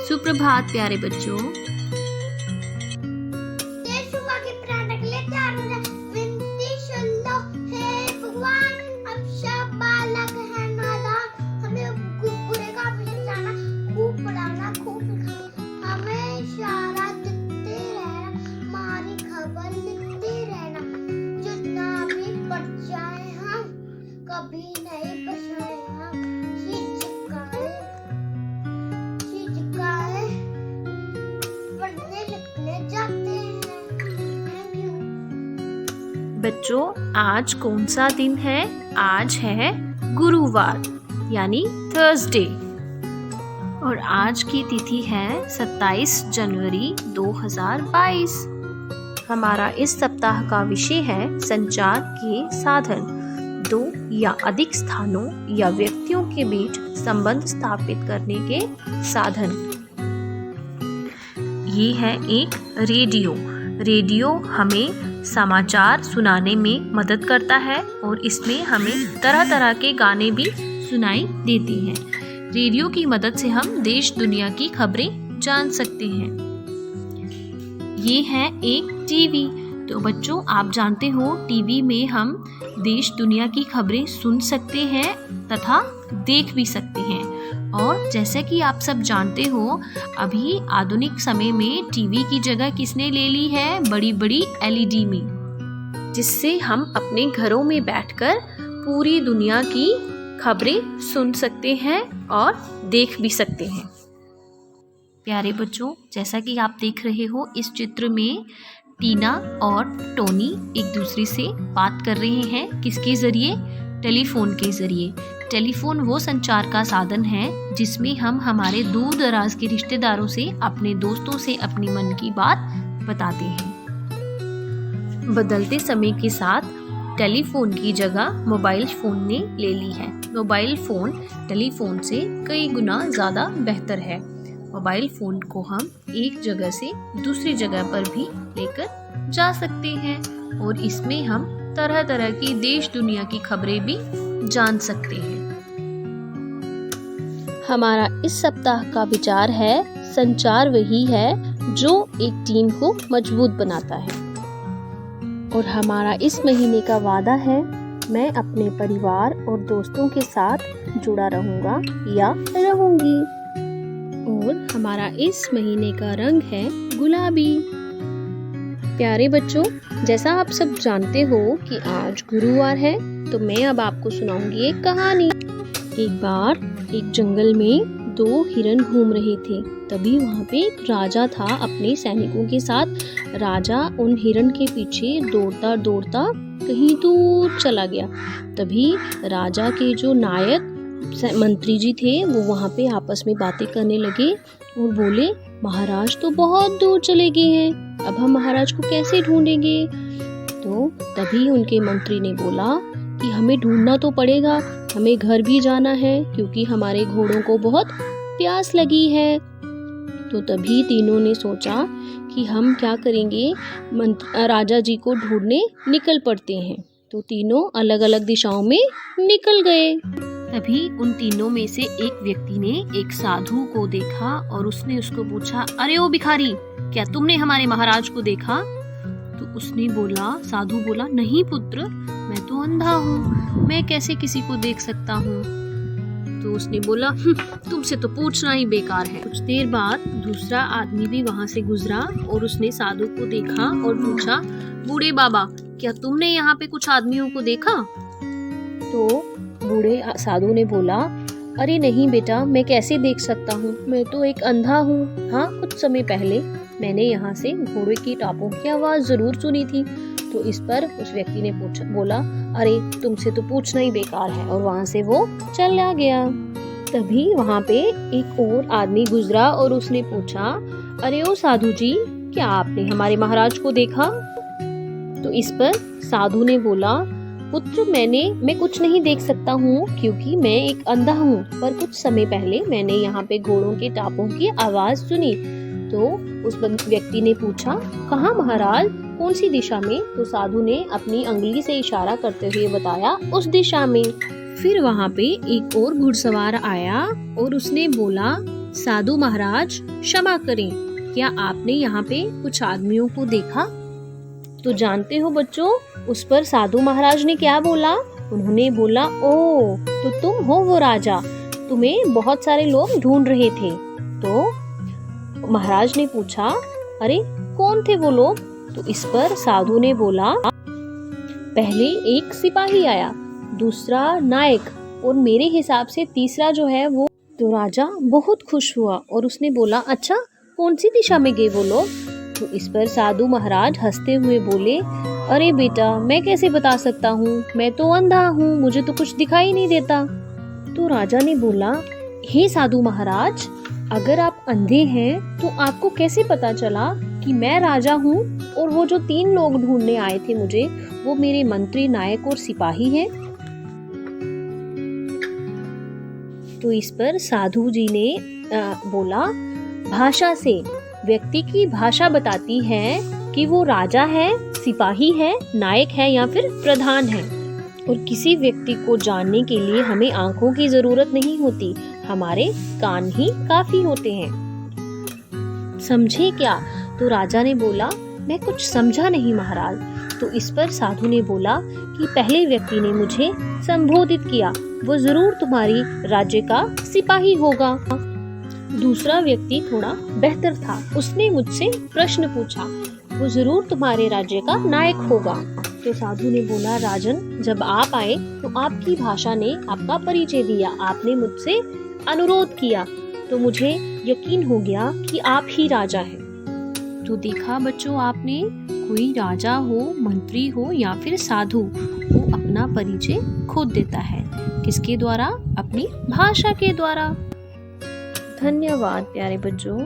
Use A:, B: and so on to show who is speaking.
A: सुप्रभात प्यारे बच्चों। बच्चों, आज कौन सा दिन है? आज है गुरुवार यानी थर्सडे और आज की तिथि है 27 जनवरी 2022। हमारा इस सप्ताह का विषय है संचार के साधन। दो या अधिक स्थानों या व्यक्तियों के बीच संबंध स्थापित करने के साधन। ये है एक रेडियो। रेडियो हमें समाचार सुनाने में मदद करता है और इसमें हमें तरह तरह के गाने भी सुनाई देते हैं। रेडियो की मदद से हम देश दुनिया की खबरें जान सकते हैं। ये है एक टीवी। तो बच्चों, आप जानते हो टीवी में हम देश दुनिया की खबरें सुन सकते हैं तथा देख भी सकते हैं। और जैसे कि आप सब जानते हो, अभी आधुनिक समय में टीवी की जगह किसने ले ली है? बड़ी बड़ी एलईडी में, जिससे हम अपने घरों में बैठकर पूरी दुनिया की खबरें सुन सकते हैं और देख भी सकते हैं। प्यारे बच्चों, जैसा कि आप देख रहे हो इस चित्र में टीना और टोनी एक दूसरे से बात कर रहे हैं। किसके जरिए? टेलीफोन के जरिए। टेलीफोन वो संचार का साधन है जिसमें हम हमारे दूर दराज के रिश्तेदारों से, अपने दोस्तों से अपनी मन की बात बताते हैं। बदलते समय के साथ टेलीफोन की जगह मोबाइल फोन ने ले ली है। मोबाइल फोन टेलीफोन से कई गुना ज़्यादा बेहतर है। मोबाइल फोन को हम एक जगह से दूसरी जगह पर भी लेकर जा सकते हैं और इसमें हम तरह तरह की देश दुनिया की खबरें भी जान सकते हैं। हमारा इस सप्ताह का विचार है संचार वही है जो एक टीम को मजबूत बनाता है। और हमारा इस महीने का वादा है मैं अपने परिवार और दोस्तों के साथ जुड़ा रहूंगा या रहूंगी। और हमारा इस महीने का रंग है गुलाबी। प्यारे बच्चों, जैसा आप सब जानते हो कि आज गुरुवार है, तो मैं अब आपको सुनाऊंगी एक कहानी। एक बार एक जंगल में दो हिरन घूम रहे थे। तभी वहाँ पे एक राजा था अपने सैनिकों के साथ। राजा उन हिरन के पीछे दौड़ता दौड़ता कहीं दूर चला गया। तभी राजा के जो नायक मंत्री जी थे वो वहाँ पे आपस में बातें करने लगे और बोले, महाराज तो बहुत दूर चले गए हैं, अब हम महाराज को कैसे ढूंढेंगे? तो तभी उनके मंत्री ने बोला कि हमें ढूंढना तो पड़ेगा, हमें घर भी जाना है क्योंकि हमारे घोड़ों को बहुत प्यास लगी है। तो तभी तीनों ने सोचा कि हम क्या करेंगे, राजा जी को ढूंढने निकल पड़ते हैं। तो तीनों अलग अलग दिशाओं में निकल गए। तभी उन तीनों में से एक व्यक्ति ने एक साधु को देखा और उसने उसको पूछा, अरे ओ भिखारी, क्या तुमने हमारे महाराज को देखा? तो उसने बोला, साधु बोला, नहीं पुत्र, मैं तो अंधा हूँ, मैं कैसे किसी को देख सकता हूँ? तो उसने बोला, तुमसे तो पूछना ही बेकार है। कुछ देर बाद दूसरा आदमी भी वहाँ से गुजरा और उसने साधु को देखा और पूछा, बूढ़े बाबा, क्या तुमने यहाँ पे कुछ आदमियों को देखा? तो बूढ़े साधु ने बोला, अरे नहीं बेटा, मैं कैसे देख सकता हूँ, मैं तो एक अंधा हूँ। हाँ, कुछ समय पहले मैंने यहाँ से घोड़े की टापों की आवाज जरूर सुनी थी। तो इस पर उस व्यक्ति ने बोला, अरे तुमसे तो पूछना ही बेकार है, और वहाँ से वो चला गया। तभी वहाँ पे एक और आदमी गुजरा और उसने पूछा, अरे ओ साधु जी, क्या आपने हमारे महाराज को देखा? तो इस पर साधु ने बोला, पुत्र, मैं कुछ नहीं देख सकता हूँ क्योंकि मैं एक अंधा हूँ, पर कुछ समय पहले मैंने यहाँ पे घोड़ों के टापों की आवाज सुनी। तो उस व्यक्ति ने पूछा, कहाँ महाराज, कौन सी दिशा में? तो साधु ने अपनी अंगुली से इशारा करते हुए बताया, उस दिशा में। फिर वहाँ पे एक और घुड़सवार आया और उसने बोला, साधु महाराज क्षमा करें, क्या आपने यहाँ पे कुछ आदमियों को देखा? तो जानते हो बच्चों, उस पर साधु महाराज ने क्या बोला? उन्होंने बोला, ओ तो तुम हो वो राजा, तुम्हें बहुत सारे लोग ढूंढ रहे थे। तो महाराज ने पूछा, अरे कौन थे वो लोग? तो इस पर साधु ने बोला, पहले एक सिपाही आया, दूसरा नायक, और मेरे हिसाब से तीसरा जो है वो। तो राजा बहुत खुश हुआ और उसने बोला, अच्छा कौन सी दिशा में गए वो लोग? तो इस पर साधु महाराज हंसते हुए बोले, अरे बेटा मैं कैसे बता सकता हूँ, मैं तो अंधा हूँ, मुझे तो कुछ दिखाई नहीं देता। तो राजा ने बोला, हे साधु महाराज, अगर आप अंधे हैं तो आपको कैसे पता चला कि मैं राजा हूँ और वो जो 3 लोग ढूंढने आए थे मुझे, वो मेरे मंत्री, नायक और सिपाही हैं? तो इस पर साधु जी ने बोला, भाषा से व्यक्ति की भाषा बताती है कि वो राजा है, सिपाही है, नायक है या फिर प्रधान है। और किसी व्यक्ति को जानने के लिए हमें आंखों की जरूरत नहीं होती, हमारे कान ही काफी होते हैं। समझे क्या? तो राजा ने बोला, मैं कुछ समझा नहीं महाराज। तो इस पर साधु ने बोला कि पहले व्यक्ति ने मुझे संबोधित किया, वो जरूर तुम्हारी राज्य का सिपाही होगा। दूसरा व्यक्ति थोड़ा बेहतर था, उसने मुझसे प्रश्न पूछा, वो जरूर तुम्हारे राज्य का नायक होगा। तो साधु ने बोला, राजन जब आप आए तो आपकी भाषा ने आपका परिचय दिया, आपने मुझसे अनुरोध किया, तो मुझे यकीन हो गया कि आप ही राजा हैं। तो देखा बच्चों आपने, कोई राजा हो, मंत्री हो या फिर साधु, वो अपना परिचय खुद देता है। किसके द्वारा? अपनी भाषा के द्वारा। धन्यवाद प्यारे बच्चों।